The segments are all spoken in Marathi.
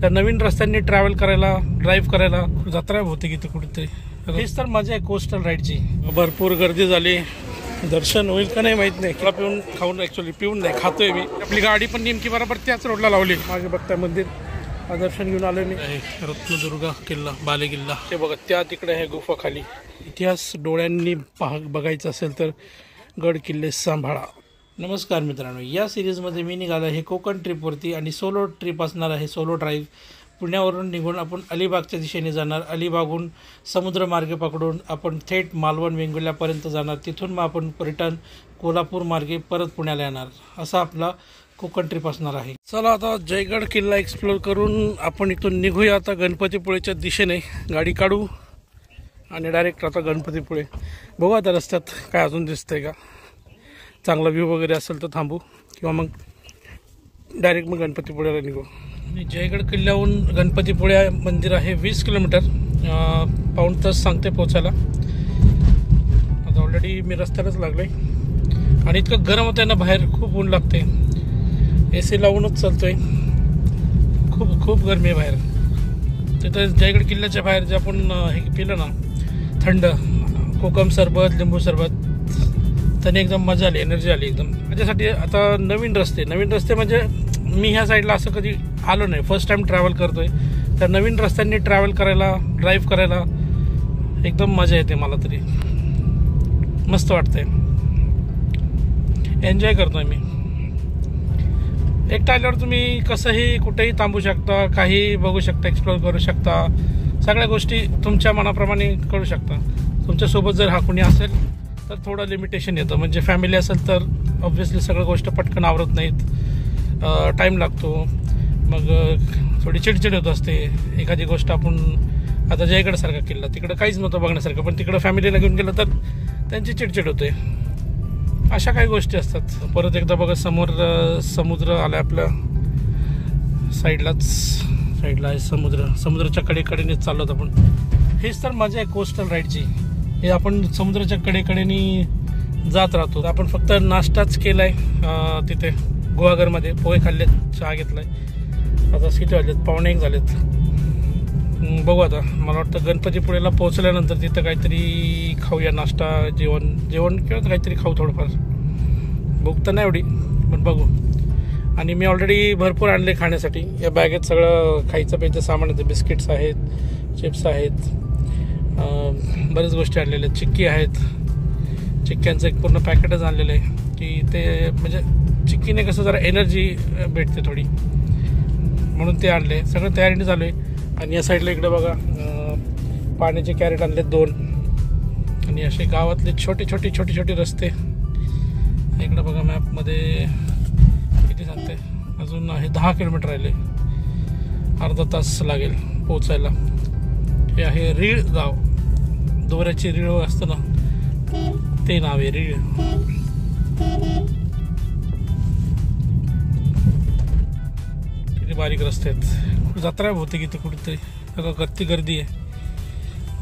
त्या नवीन रस्त्यांनी ड्राईव्ह करायला जत्रा होते की कुठेतरी. हेच तर मजा आहे कोस्टल राईडची. भरपूर गर्दी झाली. दर्शन होईल का नाही माहित नाही. मला पिऊन खाऊन ॲक्च्युली पिऊन नाही खातोय मी. आपली गाडी पण नेमकी बरोबर त्याच रोडला लावली. मागे बघताय मंदिर, दर्शन घेऊन आलोय मी. रत्नदुर्ग किल्ला, बाले किल्ला ते बघा त्या तिकडे आहे गुफा खाली. इतिहास डोळ्यांनी बघायचा असेल तर गड किल्ले सांभाळा. नमस्कार मित्रांनो, या सिरीजमध्ये मी निघालो आहे कोकण ट्रिपवरती आणि सोलो ट्रिप असणार आहे. Solo drive. पुण्यावरून निघून आपण अलिबागच्या दिशेने जाणार. अलिबागहून समुद्रमार्गे पकडून आपण थेट मालवण वेंगुर्ल्यापर्यंत जाणार. तिथून मग आपण रिटर्न कोल्हापूर मार्गे परत पुण्याला येणार. असा आपला कोकण ट्रिप असणार आहे. चला आता जयगड किल्ला एक्सप्लोर करून आपण इथून निघूया. आता गणपतीपुळेच्या दिशेने गाडी काढू आणि डायरेक्ट आता गणपतीपुळे. बघू आता रस्त्यात काय अजून दिसतंय का, चांगला व्ह्यू वगैरे असेल तर थांबू किंवा मग डायरेक्ट मग गणपतीपुळ्याला निघू. जयगड किल्ल्याहून गणपतीपुळे मंदिर आहे 20 किलोमीटर. पाऊण तास सांगते पोचायला. आता ऑलरेडी मी रस्त्यालाच लागलो आहे आणि इतकं गरम होतं आहे ना बाहेर, खूप ऊन लागते. AC लावूनच चालतो आहे. खूप गरमी आहे बाहेर. तिथं जयगड किल्ल्याच्या बाहेर जे आपण हे पिलं ना थंड कोकम सरबत, लिंबू सरबत, त्याने एकदम मजा आली, एनर्जी आली एकदम. त्याच्यासाठी आता नवीन रस्ते म्हणजे मी ह्या साईडला असं कधी आलो नाही, फर्स्ट टाईम ट्रॅव्हल करतोय. त्या नवीन रस्त्यांनी ड्राईव्ह करायला एकदम मजा येते. मला तरी मस्त वाटतंय, एन्जॉय करतोय मी. एकटा आल्यावर तुम्ही कसंही कुठेही थांबू शकता, काही बघू शकता, एक्सप्लोर करू शकता, सगळ्या गोष्टी तुमच्या मनाप्रमाणे करू शकता. तुमच्यासोबत जर हा कोणी असेल तर थोडं लिमिटेशन येतं. म्हणजे फॅमिली असेल तर ऑब्व्हियसली सगळ्या गोष्ट पटकन आवरत नाहीत, टाईम लागतो, मग थोडी चिडचिड होत असते. एखादी गोष्ट आपण आता जयगडसारखा किल्ला तिकडं काहीच नव्हतं बघण्यासारखं, पण तिकडं फॅमिलीला घेऊन गेलं तर त्यांची चिडचिड होते. अशा काही गोष्टी असतात. परत एकदा बघा समोर समुद्र आला आपल्या साईडला आहे समुद्राच्या कडेकडेने चाललो आपण. हेच तर मजा आहे कोस्टल राईडची. हे आपण समुद्राच्या कडेकडेने जात राहतो. आपण फक्त नाश्ताच केला आहे तिथे गुहागरमध्ये. पोहे खाल्लेत, चहा घेतलाय. आता किती वाजलेत, 1:15 झालेत. बघू आता. मला वाटतं गणपतीपुळेला पोहोचल्यानंतर तिथं काहीतरी खाऊया, नाश्ता जेवण किंवा काहीतरी खाऊ थोडंफार. भूक तर नाही एवढी पण बघू. आणि मी ऑलरेडी भरपूर आणले खाण्यासाठी. या बॅगेत सगळं खायचं प्यायचं सामान येतं. बिस्किट्स आहेत, चिप्स आहेत, बऱ्याच गोष्टी आणलेल्या आहेत. चिक्की आहेत. चिक्क्यांचं एक पूर्ण पॅकेटच आणलेलं आहे की ते म्हणजे चिक्कीने कसं जरा एनर्जी भेटते थोडी, म्हणून ते आणले. सगळं तयारीने चालू आहे. आणि या साईडला इकडे बघा पाण्याचे कॅरेट आणले 2. आणि असे गावातले छोटे रस्ते. इकडे बघा मॅपमध्ये किती सांगते, अजून आहे 10 किलोमीटर राहिले. अर्धा तास लागेल पोचायला. हे आहे रीळ गाव. दोऱ्याची रीळ असतं ना, ते नाव आहे रीळ. किती बारीक रस्ते आहेत. जत्रा होते की कुठेतरी किती गर्दी आहे.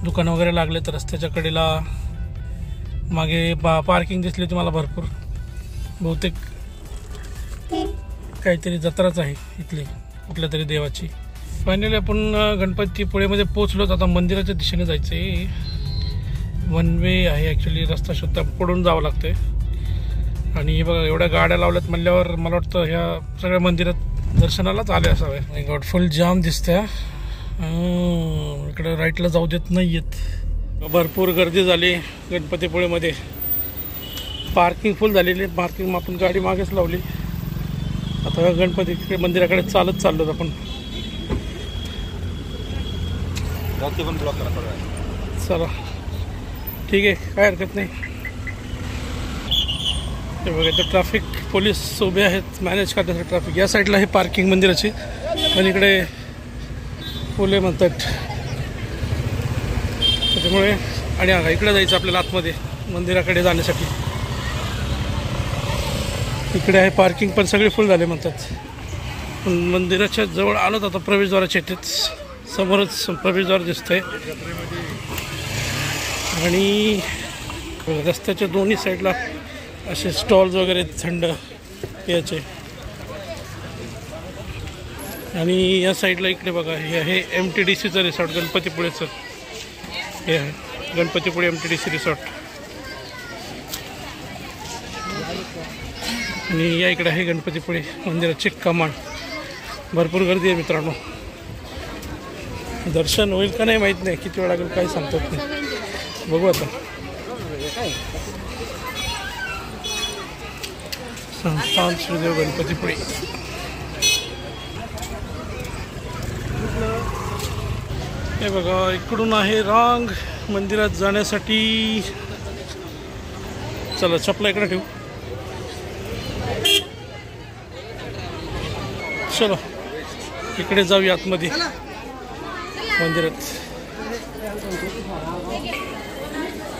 दुकानं वगैरे लागले तर रस्त्याच्या कडेला. मागे पार्किंग दिसली होती मला भरपूर. बहुतेक काहीतरी जत्राच आहे इथली, कुठल्या तरी देवाची. फायनली आपण गणपतीपुळेमध्ये पोचलोत. आता मंदिराच्या दिशेने जायचं आहे. 1 वे आहे ॲक्च्युली. रस्ता शोधता पडून जावं लागतंय. आणि हे बघा एवढ्या गाड्या लावल्यात म्हणल्यावर मला वाटतं ह्या सगळ्या मंदिरात दर्शनालाच आले असावे. गॉड फुल जाम दिसतंय. इकडं राईटला जाऊ देत नाही आहेत. भरपूर गर्दी झाली गणपतीपुळेमध्ये. पार्किंग फुल झालेली. पार्किंग आपण गाडी मागेच लावली. आता गणपती मंदिराकडे चालत चाललो आपण. चला ठीक आहे, काय हरकत नाही. ते बघा तर ट्रॅफिक पोलीस उभे आहेत मॅनेज करण्यासाठी ट्रॅफिक. या साईडला आहे पार्किंग मंदिराची, पण इकडे फुले म्हणतात त्याच्यामुळे. आणि इकडे जायचं आपल्याला आतमध्ये मंदिराकडे जाण्यासाठी. इकडे आहे पार्किंग, पण सगळे फुल झाले म्हणतात. पण मंदिराच्या जवळ आलोत आता. प्रवेशद्वाराच्या इथेच समोरच प्रवेशद्वार दिसतंय. आणि रस्त्याच्या दोन्ही साईडला असे स्टॉल्स वगैरे थंड याचे. आणि या साईडला इकडे बघा हे आहे MTDCचं रिसॉर्ट, गणपतीपुळेचं. हे आहे गणपतीपुळे MTDC रिसॉर्ट. आणि या इकडे आहे गणपतीपुळे मंदिराची कमान. भरपूर गर्दी आहे मित्रांनो. दर्शन होईल का नाही माहीत नाही, किती वेळ लागेल काही सांगतात नाही, बघू आता. संस्थान श्रीदेव गणपतीपुळे. हे बघा इकडून आहे रांग मंदिरात जाण्यासाठी. चला चपला इकडे ठेवू. चलो इकडे जाऊया आतमध्ये मंदिरात.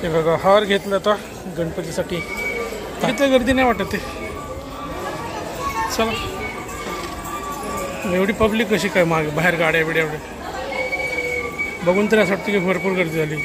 हे बघा हार घेतला आता गणपतीसाठी. इथे गर्दी नाही वाटत आहे. चला एवढी पब्लिक कशी काय मागे बाहेर गाड्या बिड्या एवढ्या बघून तर असं वाटतं की भरपूर गर्दी झाली.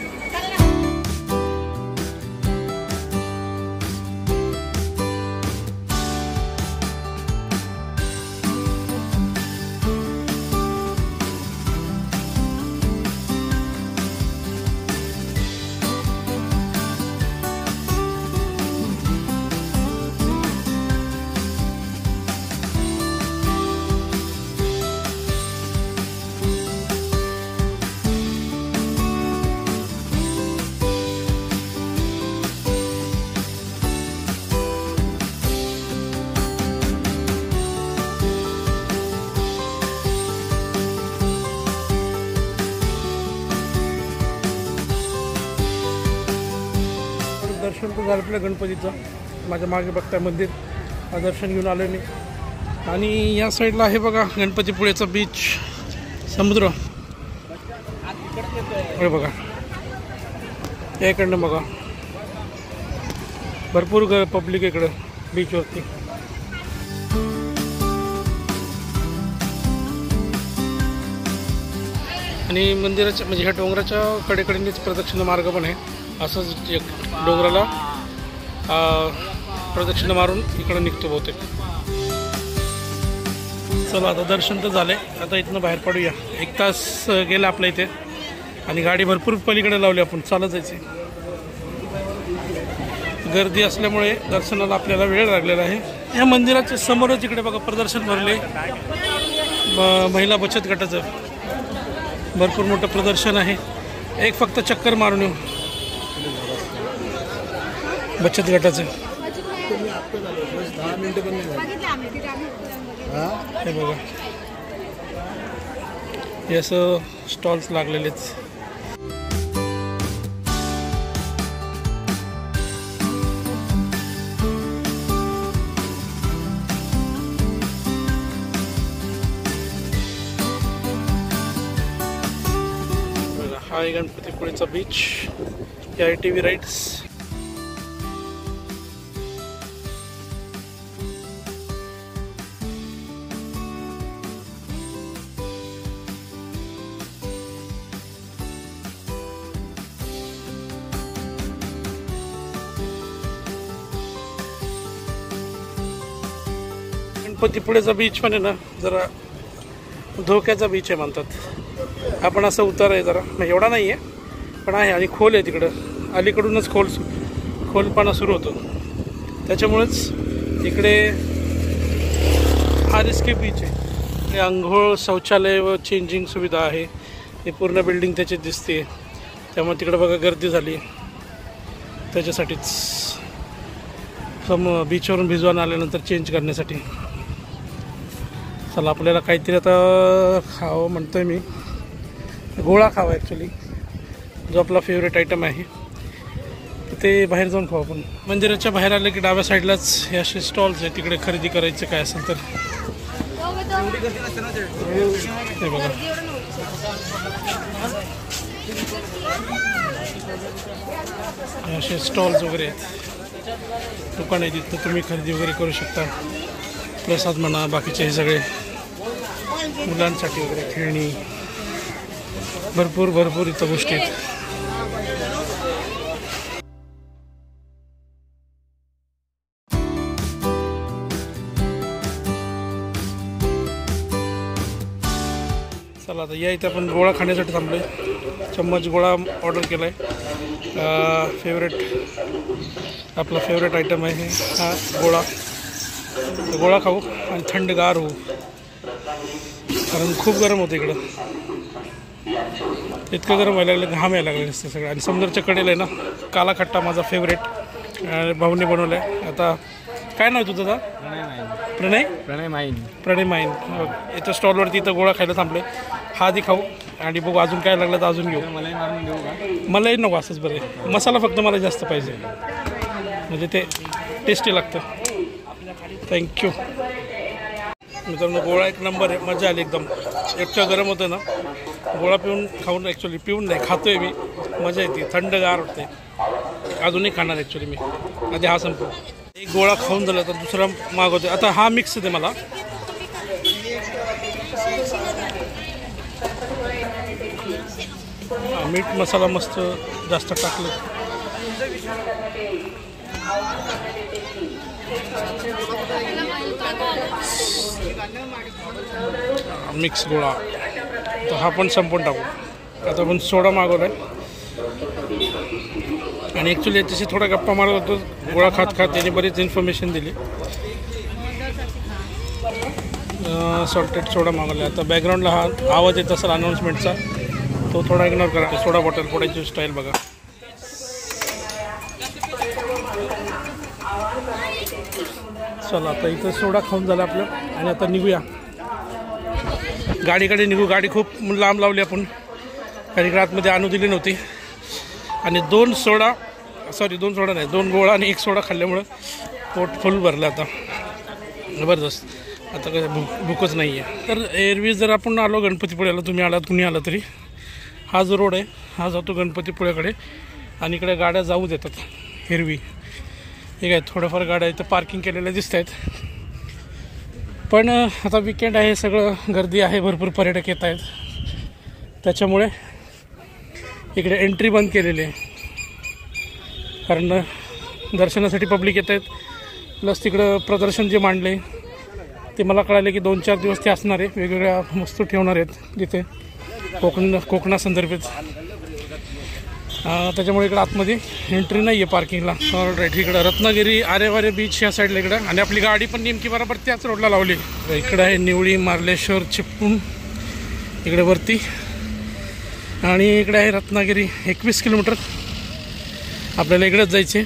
दर्शन तर झालं आपलं गणपतीचं. माझ्या मागे बघताय मंदिर, दर्शन घेऊन आलो मी. आणि या साईडला आहे बघा गणपतीपुळेचा बीच, समुद्र. अरे बघा या इकडनं बघा भरपूर पब्लिक इकडं बीचवरती. आणि मंदिराच्या म्हणजे ह्या डोंगराच्या कडेकडेनेच प्रदक्षिणा मार्ग पण आहे. असंच एक डोंगराला प्रदक्षिणा मारून इकडं निघतो बहुतेक. चला आता दर्शन तर झाले, आता इथनं बाहेर पडूया. 1 तास गेला आपल्या इथे आणि गाडी भरपूर पलीकडे लावली आपण, चालत जायची. गर्दी असल्यामुळे दर्शनाला आपल्याला वेळ लागलेला आहे. या मंदिराच्या समोरच इकडे बघा प्रदर्शन भरले महिला बचत गटाचं. भरपूर मोठं प्रदर्शन आहे. एक फक्त चक्कर मारून येऊ बचत गटाचं. हे बघा हे असं स्टॉल्स लागलेलेच. हा आहे गणपतीपुळेचा बीच. या ATV राईड्स. गणपतीपुळेचा बीच पण आहे ना जरा धोक्याचा बीच आहे म्हणतात. आपण असं उतार आहे जरा, एवढा नाही आहे पण आहे आणि खोल आहे तिकडं. अलीकडूनच खोलपणा सुरू होतो, त्याच्यामुळेच इकडे हा रिस्की बीच आहे. अंघोळ शौचालय व चेंजिंग सुविधा आहे. हे पूर्ण बिल्डिंग त्याची दिसते, त्यामुळे तिकडे बघा गर्दी झाली त्याच्यासाठीच. बीचवरून भिजवून आल्यानंतर चेंज करण्यासाठी. चला आपल्याला काहीतरी आता खावं म्हणतोय मी. गोळा खावा ॲक्च्युली, जो आपला फेवरेट आयटम आहे ते बाहेर जाऊन खाऊ आपण. मंदिराच्या बाहेर आलं की डाव्या साईडलाच हे असे स्टॉल्स आहे, तिकडे खरेदी करायचं काय असेल तर. हे बघा असे स्टॉल्स वगैरे आहेत, दुकान आहे, तिथं तुम्ही खरेदी वगैरे करू शकता. प्रसाद म्हणा, बाकीचे हे सगळे मुलांसाठी वगैरे खेळणी, भरपूर इथं गोष्टी आहेत. चला आता या इथे आपण गोळा खाण्यासाठी थांबलो आहे. चम्मच गोळा ऑर्डर केला आहे. आपला फेवरेट आयटम आहे हा गोळा. गोळा खाऊ आणि थंडगार होऊ, कारण खूप गरम होतं इकडं. इतकं गरम व्हायला लागलं, घाम यायला लागले नसते सगळं. आणि समुद्राच्या कडेला आहे ना काला खट्टा माझा फेवरेट भाऊने बनवला आहे. आता काय नाव तुझं दादा? प्रणय माईन. याच्या स्टॉलवरती इथं गोळा खायला थांबले. हा आधी खाऊ आणि बघू अजून काय लागलं तर अजून घेऊ. मलाही नको असंच बरं. मसाला फक्त मला जास्त पाहिजे, म्हणजे ते टेस्टी लागतं. थँक्यू मित्रांनो. गोळा एक नंबर आहे, मजा आली एकदम. इतकं गरम होतं ना, गोळा खाऊन ॲक्च्युली पिऊन नाही खातोय मी, मजा येते, थंडगार होते. अजूनही खाणार ॲक्च्युली मी. आधी हा संपू. एक गोळा खाऊन झाला तर दुसरा मागवतो. आता हा मिक्स दे मला. मीठ मसाला मस्त जास्त टाकलं. मिक्स गोळा तर हा पण संपवून टाकू. आता आपण सोडा मागवला आहे आणि ॲक्च्युली याच्याशी थोडा गप्पा मारत होतो. गोळा खात याने बरीच इन्फॉर्मेशन दिली. सॉल्टेड सोडा मागवला. आता बॅकग्राऊंडला हा आवाज येत असेल अनाऊन्समेंटचा, तो थोडा इग्नोर करा. सोडा बॉटल फोडायची स्टाईल बघा. चला आता इथं सोडा खाऊन झाला आपलं आणि आता निघूया गाडीकडे निघू. गाडी खूप लांब लावली आपण, कारण आतमध्ये आणू दिली नव्हती. आणि दोन गोळा आणि एक सोडा खाल्ल्यामुळं पोट फुल भरलं आता जबरदस्त. आता काय भूकच नाही आहे. तर एरवी जर आपण आलो गणपतीपुळ्याला, कुणी आला तरी हा जो रोड आहे हा जातो गणपतीपुळ्याकडे आणि इकडे गाड्या जाऊ देतात एरवी. हे काय थोड्याफार गाड्या इथं पार्किंग केलेल्या दिसत आहेत. पण आता विकेंड आहे, सगळं गर्दी आहे, भरपूर पर्यटक येत आहेत. त्याच्यामुळे इकडे एंट्री बंद केलेली आहे, कारण दर्शनासाठी पब्लिक येत आहेत. प्लस तिकडं प्रदर्शन जे मांडले ते मला कळाले की 2-4 दिवस ते असणार आहे. वेगवेगळ्या वस्तू ठेवणार आहेत तिथे कोकणासंदर्भात. त्याच्यामुळे इकडं आतमध्ये एंट्री नाही आहे पार्किंगला. राईट इकडं रत्नागिरी आरेवारे बीच या साईडला इकडं. आणि आपली गाडी पण नेमकी बरोबर त्याच रोडला लावली. इकडं आहे निवळी, मार्लेश्वर, चिपळूण इकडे वरती. आणि इकडे आहे रत्नागिरी. 21 किलोमीटर आपल्याला इकडेच जायचे.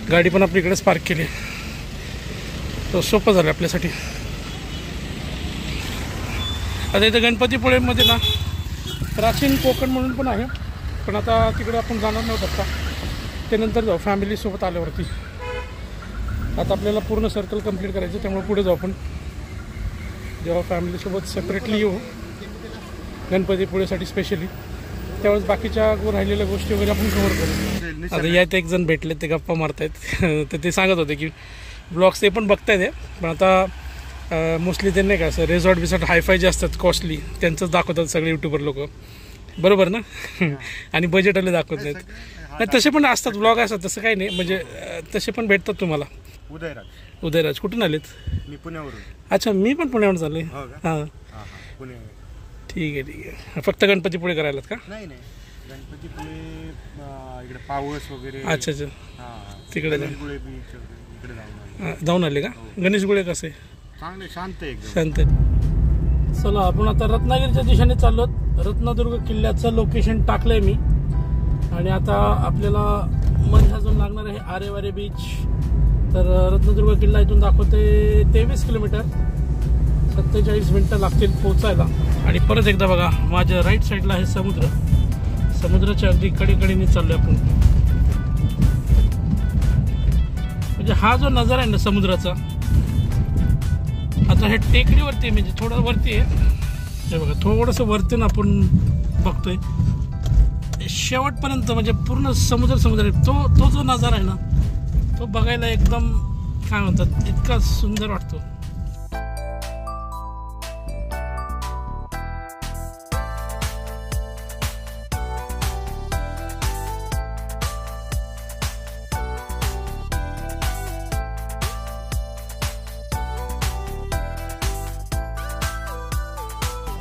गाडी पण आपली इकडेच पार्क केली, तो सोपं झालं आपल्यासाठी. आता इथं गणपतीपुळेमध्ये ना प्राचीन कोकण म्हणून पण आहे, पण आता तिकडे आपण जाणार नव्हतं आता, ते नंतर जाऊ फॅमिलीसोबत आल्यावरती. आता आपल्याला पूर्ण सर्कल कंप्लीट करायचं, त्यामुळे पुढे जाऊ आपण. जेव्हा फॅमिलीसोबत सेपरेटली येऊ गणपतीपुळेसाठी स्पेशली, त्यावेळेस बाकीच्या राहिलेल्या गोष्टी वगैरे आपण कव्हर करू. आता यात एक जण भेटले, ते गप्पा मारतायत. तर ते सांगत होते की ब्लॉग्स ते पण बघतायत आहे, पण आता मोस्टली ते नाही का असं रिसॉर्ट हायफाय जे असतात कॉस्टली त्यांचंच दाखवतात सगळे यूट्यूबर लोक, बरोबर ना. आणि बजेटवाले दाखवत नाहीत. तसे पण असतात ब्लॉग असतात, तसं काही नाही, म्हणजे तसे पण भेटतात तुम्हाला. उदयराज कुठून आलेत? मी पुण्यावरून. अच्छा, मी पण पुण्यावरून चालले. हां ठीक आहे. फक्त गणपतीपुळे करायलात का? नाही गणपतीपुळे इकडे पावस वगैरे. अच्छा तिकडे जाऊन आले का? गणेशगुळे कसे? चांगले, शांत आहे, शांत. चला आपण आता रत्नागिरीच्या दिशेने चाललो. रत्नदुर्ग किल्ल्याचं लोकेशन टाकलंय मी. आणि आता आपल्याला मध्ये अजून लागणार आहे आरेवारे बीच. तर रत्नदुर्ग किल्ला इथून दाखवते 23 किलोमीटर, 47 मिनटं लागतील पोचायला. आणि परत एकदा बघा, माझ्या राईट साईडला आहे समुद्र. समुद्राच्या अगदी कडेकडेने चाललोय आपण. म्हणजे हा जो नजारा आहे ना समुद्राचा, आता हे टेकडीवरती म्हणजे थोडं वरती आहे, हे बघा थोडंसं वरती आपण बघतोय शेवटपर्यंत, म्हणजे पूर्ण समुद्र आहे. तो जो नजारा आहे ना, तो बघायला एकदम काय म्हणतात, इतका सुंदर वाटतो.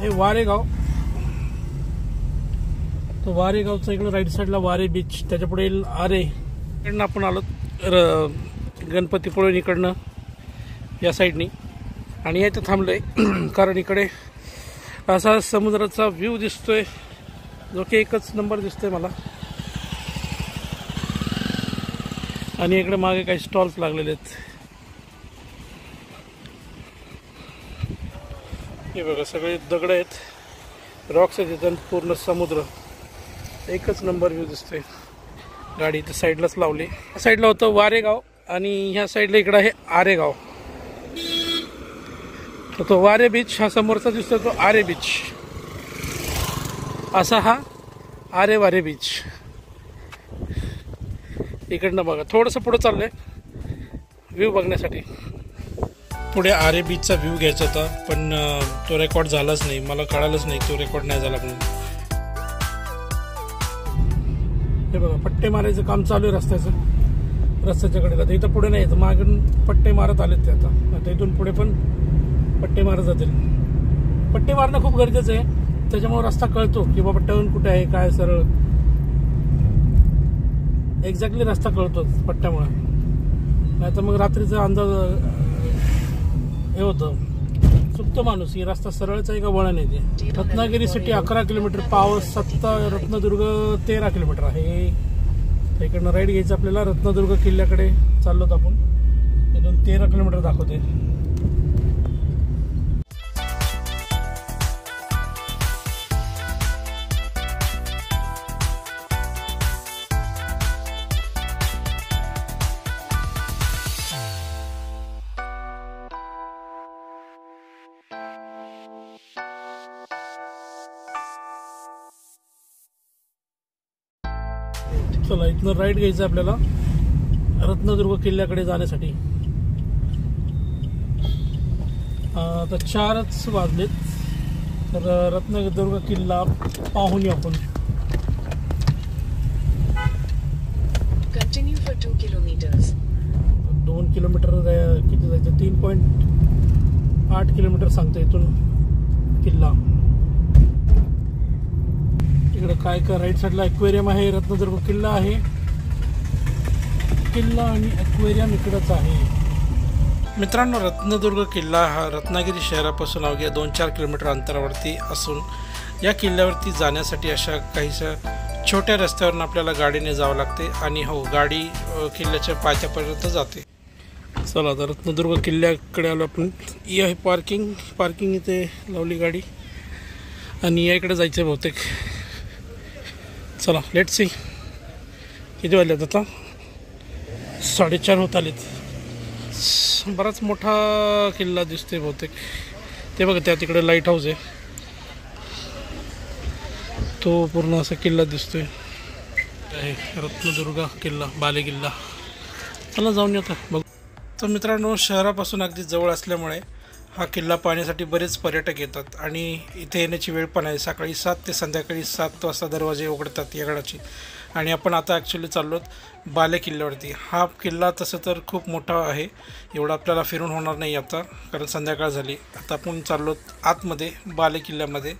हे वारेगाव. तर वारेगावचं इकडं राईट साईडला वारे बीच, त्याच्या पुढे येईल आरे. इकडनं आपण आलो गणपतीपुळे इकडनं या साईडनी, आणि इथं थांबलो आहे कारण इकडे असा समुद्राचा व्ह्यू दिसतोय जो की एकच नंबर दिसतोय मला. आणि इकडे मागे काही स्टॉल्स लागलेले आहेत. हे बघा सगळे दगड आहेत, रॉक्स आहेत इथं, पूर्ण समुद्र. एकच नंबर व्ह्यू दिसतोय. गाडी इथं साईडलाच लावली. या साईडला होतं वारेगाव आणि ह्या साईडला इकडं आहे आरेगाव. तर तो वारे बीच हा समोरचा दिसतो, तो आरे बीच. असा हा आरे वारे बीच. इकडनं बघा थोडंसं पुढं चाललंय व्ह्यू बघण्यासाठी. पुढे आरे बीचचा व्ह्यू घ्यायचा होता पण तो रेकॉर्ड झालाच नाही, मला कळालंच नाही तो रेकॉर्ड नाही झाला म्हणून. हे बघा पट्टे मारायचं काम चालू आहे रस्त्याच्या कडेला. तर इथं पुढे नाही येतं, मागून पट्टे मारत आलेत ते. आता इथून पुढे पण पट्टे मारत जातील. पट्टे मारणं खूप गरजेचं आहे, त्याच्यामुळे रस्ता कळतो की बाबा टर्न कुठे आहे, काय सरळ एक्झॅक्टली रस्ता कळतो पट्ट्यामुळे. नाही तर मग रात्रीचा अंदाज हे होतं, चुकतो माणूस की रस्ता सरळच आहे का वळण आहे. रत्नागिरी सिटी 11 किलोमीटर, पावस 7, रत्नदुर्ग 13 किलोमीटर आहे. इकडनं राईड घ्यायचं आपल्याला. रत्नदुर्ग किल्ल्याकडे चाललोत आपण. इथून 13 किलोमीटर दाखवते. चला इथनं राईट घ्यायचं आपल्याला रत्नदुर्ग किल्ल्याकडे जाण्यासाठी. आता 4च वाजलेत, तर रत्नदुर्ग किल्ला पाहून येऊ आपण. Continue for 2 kilometres. 2 किलोमीटर किती जायचं, 3.8 किलोमीटर सांगतो इथून किल्ला. इकडे काय का राईट साईडला एक्वेरियम आहे. रत्नदुर्ग किल्ला आहे, किल्ला आणि एक्वेरियम इकडंच आहे. मित्रांनो, रत्नदुर्ग किल्ला हा रत्नागिरी शहरापासून अवघ्या 2-4 किलोमीटर अंतरावरती असून या किल्ल्यावरती जाण्यासाठी अशा काहीशा छोट्या रस्त्यावरून आपल्याला गाडीने जावं लागते. आणि हो, गाडी किल्ल्याच्या पायथ्यापर्यंत जाते. चला आता रत्नदुर्ग किल्ल्याकडे आलो आपण. ही आहे पार्किंग इथे लावली गाडी आणि या इकडे जायचं आहे बहुतेक. चला लेट्स सी किती वाजलेत आता. 4:30 होत आलेत. बराच मोठा किल्ला दिसतोय बहुतेक. ते बघा त्या तिकडे लाईट हाऊस आहे, तो पूर्ण असा किल्ला दिसतोय. रत्नदुर्ग किल्ला, बाले किल्ला. चला जाऊन येऊ आता बघू. तर मित्रांनो, शहरापासून अगदी जवळ असल्यामुळे हा किल्ला पाहण्यासाठी बरेच पर्यटक येतात आणि इथे येण्याची वेळ पण आहे. सकाळी 7 ते संध्याकाळी 7 वाजता दरवाजे उघडतात या गडाची. आणि आपण आता ॲक्च्युली चाललो बाले किल्ल्यावरती. हा किल्ला तसं तर खूप मोठा आहे, एवढा आपल्याला फिरून होणार नाही आता कारण संध्याकाळ झाली. आता आपण चाललो आतमध्ये बाले किल्ल्यामध्ये.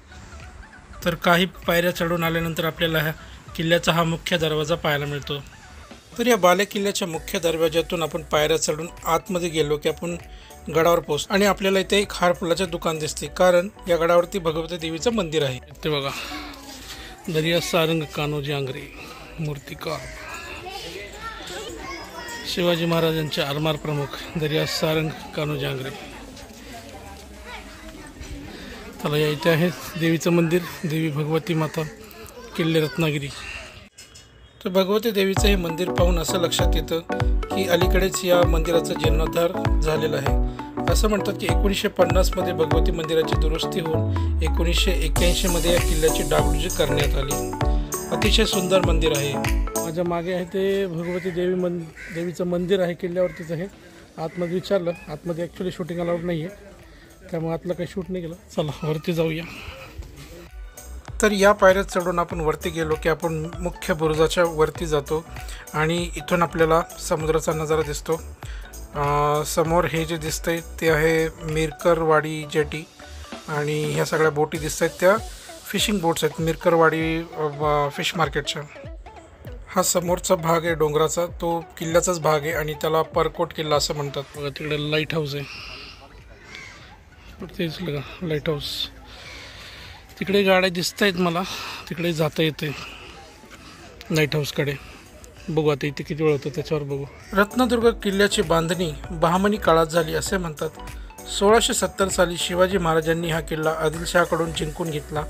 तर काही पायऱ्या चढून आल्यानंतर आपल्याला ह्या किल्ल्याचा हा मुख्य दरवाजा पाहायला मिळतो. तर या बाले किल्ल्याच्या मुख्य दरवाज्यातून आपण पायऱ्या चढून आतमध्ये गेलो की आपण गडावर पोहोचतो. आणि आपल्याला इथे एक हार फुलाचे दुकान दिसते कारण या गडावरती भगवती देवीचं मंदिर आहे. ते बघा, दर्या सारंग कान्होजी आंग्रे मूर्तिकार. शिवाजी महाराजांचे आरमार प्रमुख दर्या सारंग कान्होजी आंग्रे. चला या इथे आहे देवीचं मंदिर, देवी भगवती माता, किल्ले रत्नागिरी. तर भगवती देवीचं हे मंदिर पाहून असं लक्षात येतं की अलीकडेच या मंदिराचा जीर्णोद्धार झालेला आहे. असं म्हणतात की 1950 भगवती मंदिराची दुरुस्ती होऊन 1981 मध्ये या किल्ल्याची डागडुजी करण्यात आली. अतिशय सुंदर मंदिर आहे. माझ्या मागे आहे ते भगवती देवीचं मंदिर आहे, किल्ल्यावरतीच आहे. आतमध्ये विचारलं, आतमध्ये ॲक्च्युली शूटिंग अलाउड नाही आहे त्यामुळे आतलं काही शूट नाही केलं. चला वरती जाऊया. तर या पायऱ्यात चढून आपण वरती गेलो की आपण मुख्य बुरुजाच्या वरती जातो आणि इथून आपल्याला समुद्राचा नजारा दिसतो. समोर हे जे दिसतंय ते आहे मिरकरवाडी जेटी आणि ह्या सगळ्या बोटी दिसत आहेत त्या फिशिंग बोट्स आहेत मिरकरवाडी फिश मार्केटच्या. हा समोरचा भाग आहे डोंगराचा, तो किल्ल्याचाच भाग आहे आणि त्याला परकोट किल्ला असं म्हणतात. बघा तिकडे लाईट हाऊस आहे, तेच बघा लाईट हाऊस. तिकडे गाड्या दिसत आहेत मला, तिकडे जाता येते लाईट हाऊसकडे. बघू आता इथे किती वेळ होतं त्याच्यावर बघू. रत्नदुर्ग किल्ल्याची बांधणी बहामनी काळात झाली असे म्हणतात. 1670 साली शिवाजी महाराजांनी हा किल्ला आदिलशहाकडून जिंकून घेतला.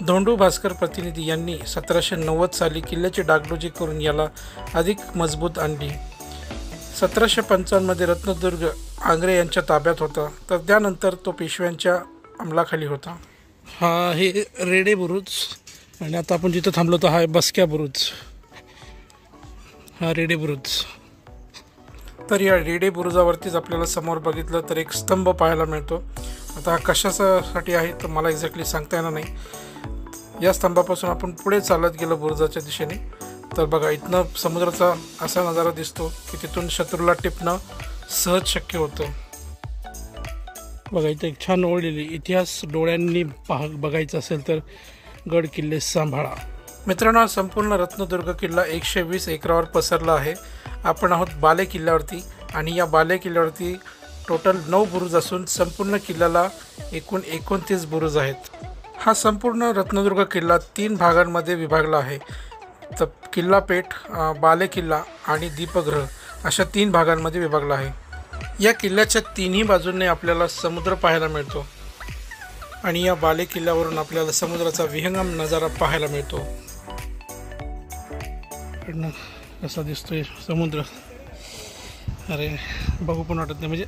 धोंडू भास्कर प्रतिनिधी यांनी 1790 साली किल्ल्याची डागडुजी करून याला अधिक मजबूत आणली. 1755 मध्ये रत्नदुर्ग आंग्रे यांच्या ताब्यात होता, तर त्यानंतर तो पेशव्यांच्या अंमलाखाली होता. हा हे रेडे बुरुज आणि आता आपण जिथं थांबलो तर हा आहे बसक्या बुरुज. हा रेडे बुरुज. तर या रेडे बुरुजावरतीच आपल्याला समोर बघितलं तर एक स्तंभ पाहायला मिळतो. आता हा कशासाठी आहे तर मला एक्झॅक्टली सांगता येणार नाही. या स्तंभापासून आपण पुढे चालत गेलो बुरुजाच्या दिशेने तर बघा इथनं समुद्राचा असा नजारा दिसतो की तिथून शत्रूला टिपणं सहज शक्य होतं. बघा इथं एक छान ओळलेली इतिहास डोळ्यांनी बघायचं असेल तर गड किल्ले सांभाळा. मित्रांनो, हा संपूर्ण रत्नदुर्ग किल्ला 120 एकरावर पसरला आहे. आपण आहोत बाले किल्ल्यावरती आणि या बाले किल्ल्यावरती टोटल 9 बुरुज असून संपूर्ण किल्ल्याला एकूण 29 बुरुज आहेत. हा संपूर्ण रत्नदुर्ग किल्ला 3 भागांमध्ये विभागला आहे. तर किल्ला पेठ, बाले किल्ला आणि दीपगृह अशा 3 भागांमध्ये विभागला आहे. या किल्ल्याच्या तिन्ही बाजूंनी आपल्याला समुद्र पाहायला मिळतो आणि या बाले किल्ल्यावरून आपल्याला समुद्राचा विहंगम नजारा पाहायला मिळतो. कसा दिसतोय समुद्र, अरे बघू पण वाटत नाही. म्हणजे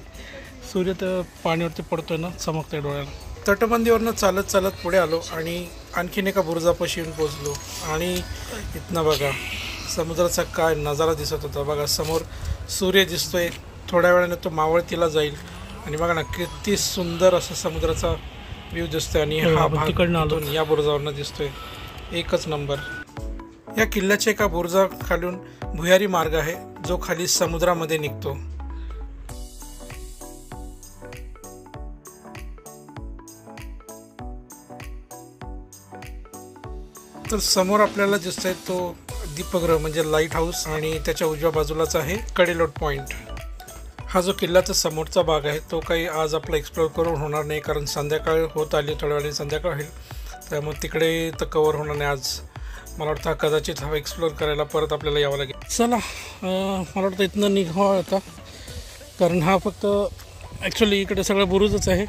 सूर्य तर पाण्यावरती पडतोय ना, चमकतोय डोळ्याला. तटबंदीवरनं चालत चालत पुढे आलो आणि आणखीन एका बुरुजापाशी येऊन पोचलो आणि इथनं बघा समुद्राचा काय नजारा दिसत होता. बघा समोर सूर्य दिसतोय, थोड्या वेळाने तो मावळतीला जाईल आणि बघा ना किती सुंदर असा समुद्राचा व्ह्यू दिसतोय. आणि हा भाग तिकडनं या बुरुजावरनं दिसतोय, एकच नंबर. या किल्ल्याच्या एका बुरुजाखालून भुयारी मार्ग आहे जो खाली समुद्रामध्ये निघतो. तर समोर आपल्याला दिसतोय तो दीपगृह म्हणजे लाईट हाऊस आणि त्याच्या उजव्या बाजूलाच आहे कडेलोट पॉईंट. हा जो किल्ल्याचा समोरचा भाग आहे तो काही आज आपला एक्सप्लोअर करून होणार नाही, कारण संध्याकाळ होत आली, थोड्या वेळाने संध्याकाळ होईल, त्यामुळे तिकडे तर कवर होणार नाही आज. मला वाटतं कदाचित हा एक्सप्लोअर करायला परत आपल्याला यावं लागेल. चला मला वाटतं इथनं निघावं आता, कारण हा फक्त ॲक्च्युली इकडे सगळं बुरुजच आहे.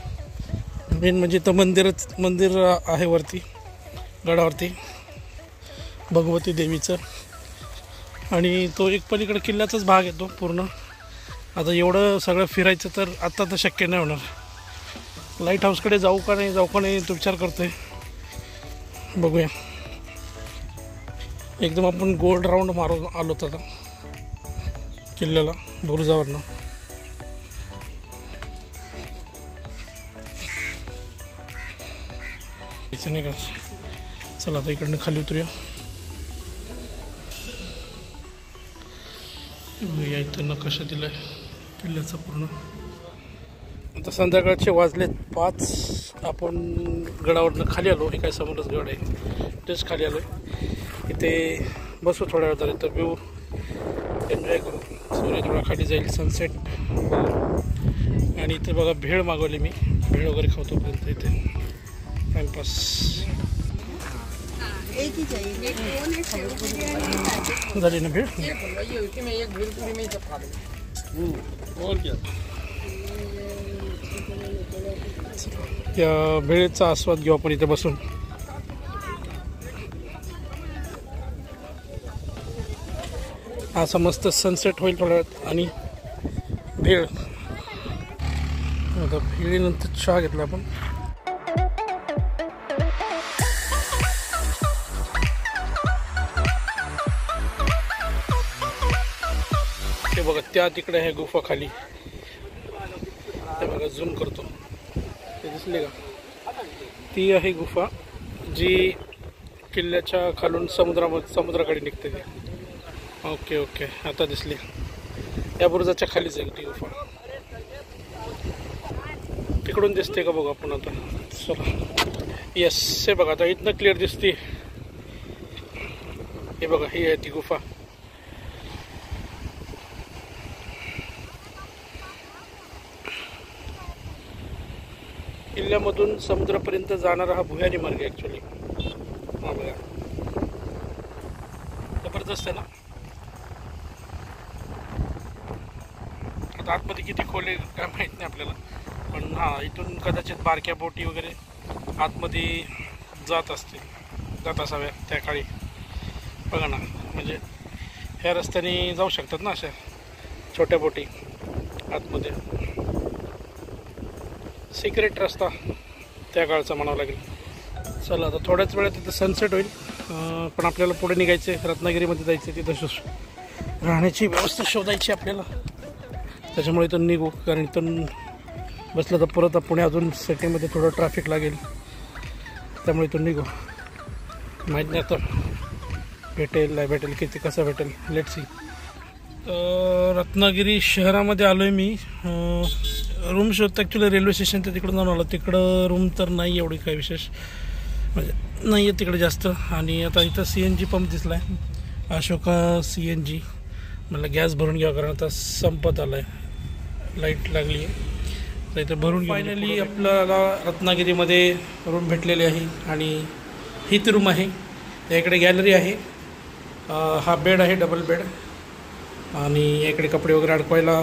मेन म्हणजे तर मंदिर आहे वरती गडावरती भगवती देवीचं, आणि तो एक पलीकडे किल्ल्याचाच भाग येतो पूर्ण. आता एवढं सगळं फिरायचं तर आत्ता तर शक्य नाही होणार. लाईट हाऊसकडे जाऊ का नाही तो विचार करतो आहे, बघूया. एकदम आपण गोल्ड राऊंड मारून आलो होतो किल्ल्याला बुरुजावरनं. नाही का, चला आता इकडनं खाली उतरूया. या इथं नकाशा दिलाय किल्ल्याचा पूर्ण. आता संध्याकाळचे वाजलेत 5. आपण गडावरनं खाली आलो. हे काय समोरच गड आहे, तेच खाली आलो. इथे बसू थोड्या वेळ झाले तर व्ह्यू एन्जॉय करू. सूर्य थोडा खाली जाईल, सनसेट. आणि इथे बघा भेळ मागवली मी, भेळ वगैरे खावतोपर्यंत इथे टाइमपास. झाली ना भेळ. त्या भेळेचा आस्वाद घेऊ आपण इथे बसून. असा मस्त सनसेट होईल थोड्या वेळात आणि भेळ. आता भेळीनंतर चहा घेतला आपण. ते बघा त्या तिकडे आहे गुफा खाली, ते बघा झूम करतो, ते दिसले का? ती आहे गुफा जी किल्ल्याच्या खालून समुद्राकडे निघते ती. ओके ओके, आता दिसली. या बुरुजाच्या खालीच आहे ती गुफा. तिकडून दिसते का बघू आपण आता. चला येस, हे बघा आता इथनं क्लिअर दिसते. हे बघा ही आहे ती गुफा. किल्ल्यामधून समुद्रापर्यंत जाणारा हा भुयारी मार्ग आहे ॲक्च्युली. हा बघा जबरदस्त आहे ना. आता आतमध्ये किती खोले काय माहीत नाही आपल्याला, पण हां इथून कदाचित बारक्या बोटी वगैरे आतमध्ये जात असाव्या त्या काळी. बघा ना, म्हणजे ह्या रस्त्याने जाऊ शकतात ना अशा छोट्या बोटी आतमध्ये. सिक्रेट रस्ता त्या काळचा म्हणावं लागेल. चला आता थोड्याच वेळात तिथं सनसेट होईल, पण आपल्याला पुढे निघायचं आहे, रत्नागिरीमध्ये जायचं आहे. तिथं राहण्याची व्यवस्था शोधायची आपल्याला, त्याच्यामुळे इथून निघू. कारण इथून बसलं तर परत पुणे अजून सिटीमध्ये थोडं ट्रॅफिक लागेल, त्यामुळे इथून निघू. माहीत नाही आता भेटेल नाही भेटेल, किती कसं भेटेल, लेट्स सी. रत्नागिरी शहरामध्ये आलो आहे मी. रूम शोधतो ॲक्च्युली रेल्वे स्टेशन तर तिकडं जाऊन आलो. तिकडं रूम तर नाही एवढी काही विशेष, म्हणजे नाही आहे तिकडे जास्त. आणि आता इथं CNG पंप दिसला आहे, अशोका CNG. मला गॅस भरून घ्या कारण आता संपत आला आहे, लाईट लागली आहे तर इथं भरून. फायनली आपल्याला रत्नागिरीमध्ये रूम भेटलेली आहे आणि ही ती रूम आहे. इकडे गॅलरी आहे, हा बेड आहे डबल बेड, आणि इकडे कपडे वगैरे अडकवायला,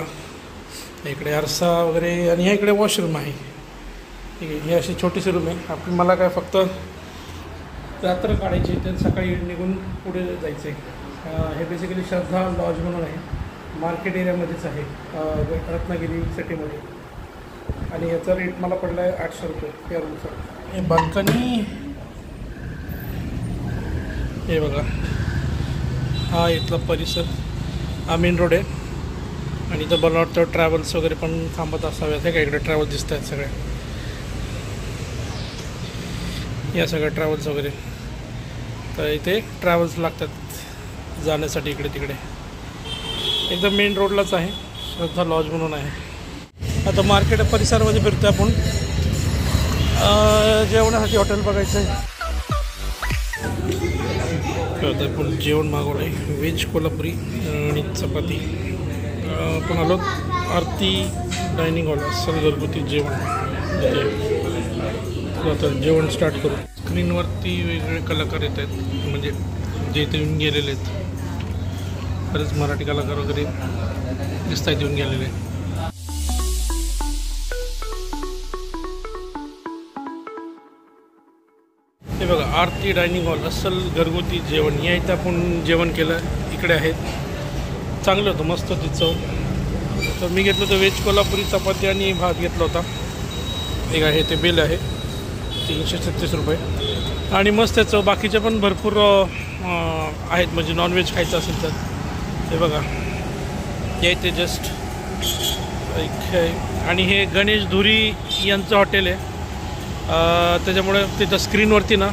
इकडे आरसा वगैरे, आणि ह्या इकडे वॉशरूम आहे. ठीक आहे, ही अशी छोटीशी रूम आहे. मला काय फक्त रात्र काढायची, तर सकाळी निघून पुढे जायचं आहे. हे बेसिकली श्रद्धा लॉज म्हणून आहे, मार्केट एरियामध्येच आहे रत्नागिरी सिटीमध्ये. आणि याचा रेट मला पडला आहे 800 रुपये या रूमचा. हे बाल्कनी हे बघा, हा इथला परिसर, हा मेन रोड आहे. आणि इथं मला वाटतं ट्रॅव्हल्स वगैरे पण थांबत असाव्यात. हे का इकडे ट्रॅव्हल्स दिसत आहेत सगळे, या सगळ्या ट्रॅव्हल्स वगैरे. तर इथे ट्रॅव्हल्स लागतात जाण्यासाठी इकडे तिकडे. एकदम मेन रोडलाच आहे, श्रद्धा लॉज म्हणून आहे. आता मार्केट परिसरामध्ये फिरतो आपण. जेवणासाठी हॉटेल बघायचं आहे. आता आपण जेवण मागवलं आहे, व्हेज कोल्हापुरी आणि चपाती. आपण आलो आरती डायनिंग हॉल, असेल घरगुती जेवण. आता जेवण स्टार्ट करू. स्क्रीनवरती वेगवेगळे कलाकार येत आहेत, म्हणजे जे इथे येऊन गेलेले आहेत. बरेच मराठी कलाकार वगैरे दिसत आहेत येऊन गेलेले. हे बघा आरती डायनिंग हॉल, असल घरगुती जेवण. या इथं आपण जेवण केलं, इकडे आहेत. चांगलं होतं, मस्त होती चव. तर मी घेतलं होतं व्हेज कोल्हापुरी चपाती आणि भात घेतला होता. एक आहे ते बिल आहे 336 रुपये. आणि मस्त आहे चव. बाकीचे पण भरपूर आहेत, म्हणजे नॉनव्हेज खायचं असेल तर. हे बघा या इथे जस्ट आणि हे गणेश धुरी यांचं हॉटेल आहे. त्याच्यामुळे तिथं स्क्रीनवरती ना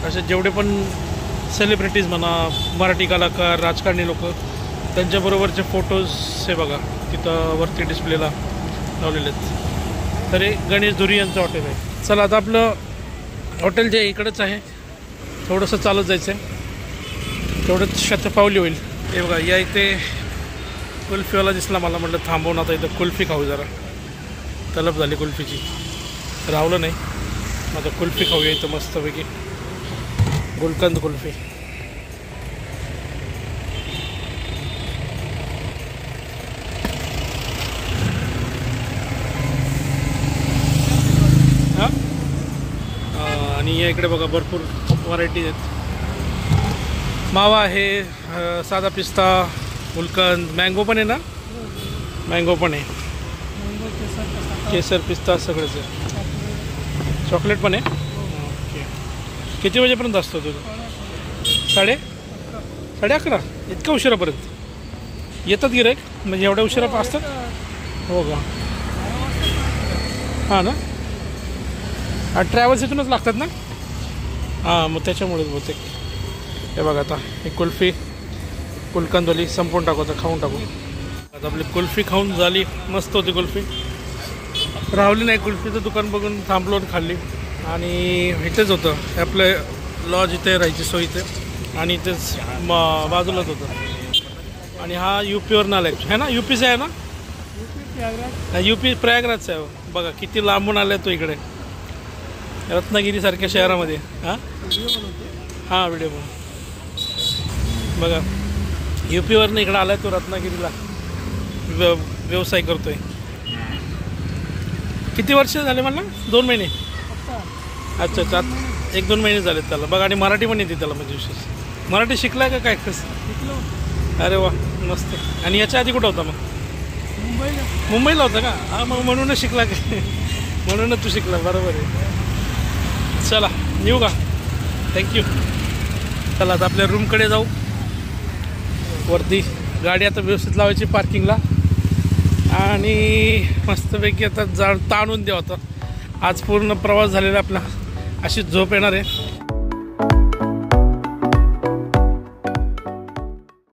असे जेवढे पण सेलिब्रिटीज म्हणा, मराठी कलाकार, राजकारणी लोक, त्यांच्याबरोबरचे फोटोज हे बघा तिथं वरती डिस्प्लेला लावलेले आहेत. तर हे गणेश धुरी यांचं हॉटेल आहे. चला आता आपलं हॉटेल जे इकडंच आहे, थोडंसं चालत जायचं आहे, तेवढंच शतपावली होईल. हे बघा या इथे कुल्फीवाला दिसला मला, म्हटलं थांबवून आता इथं कुल्फी खाऊ जरा. तलब झाली कुल्फीची, रावलं नाही. आता कुल्फी खाऊया इथं मस्तपैकी, गुलकंद कुल्फी. हां, आणि या इकडे बघा भरपूर व्हरायटीज आहेत. मावा आहे, साधा पिस्ता, गुलकंद, मँगो पण आहे ना, मँगो पण आहे, केसर पिस्ता सगळंच आहे. चॉकलेट पण आहे. ओके, किती वाजेपर्यंत असतो तुझं? 11:30 इतका उशिरापर्यंत येतात गिऱ्हाईक? म्हणजे एवढ्या उशिरा असतात? हो का? हां ना, ट्रॅव्हल्स इथूनच लागतात ना. हां, मग त्याच्यामुळेच बहुतेक. हे बघा आता एक कुल्फी, गुलकंदवाली संपवून टाकू, आता खाऊन टाकू. आता आपली कुल्फी खाऊन झाली, मस्त होती कुल्फी. राहुली नाही, कुल्फीचं दुकान बघून थांबलो आणि खाल्ली. आणि इथेच होतं आपलं लॉज, इथे राहायची सोय इथे आणि इथेच बाजूलाच होतं. आणि हा UP-वरून आला आहे ना, UPचा आहे ना, UP प्रयागराजचा आहे. बघा किती लांबून आला आहे तो इकडे रत्नागिरीसारख्या शहरामध्ये. हां व्हिडिओ बघा UP-वरून इकडे आला आहे तो रत्नागिरीला व्यवसाय करतोय. किती वर्ष झाले मला? 2 महिने. अच्छा अच्छा, 1-2 महिने झालेत त्याला. बघा आणि मराठी पण येते त्याला, म्हणजे विशेष मराठी शिकलाय का काय कसं? अरे वा मस्त. आणि याच्या आधी कुठं होता मग? मुंबईला होता का? हां मग म्हणूनच शिकला काय? म्हणूनच तू शिकला, बरोबर आहे. चला येऊ का? थँक्यू. चला आता आपल्या रूमकडे जाऊ. वरती गाडी आता व्यवस्थित लावायची पार्किंगला आणि मस्तपैकी आता ताणून द्यावं. आता आज पूर्ण प्रवास झालेला आपला, अशीच झोप येणार आहे.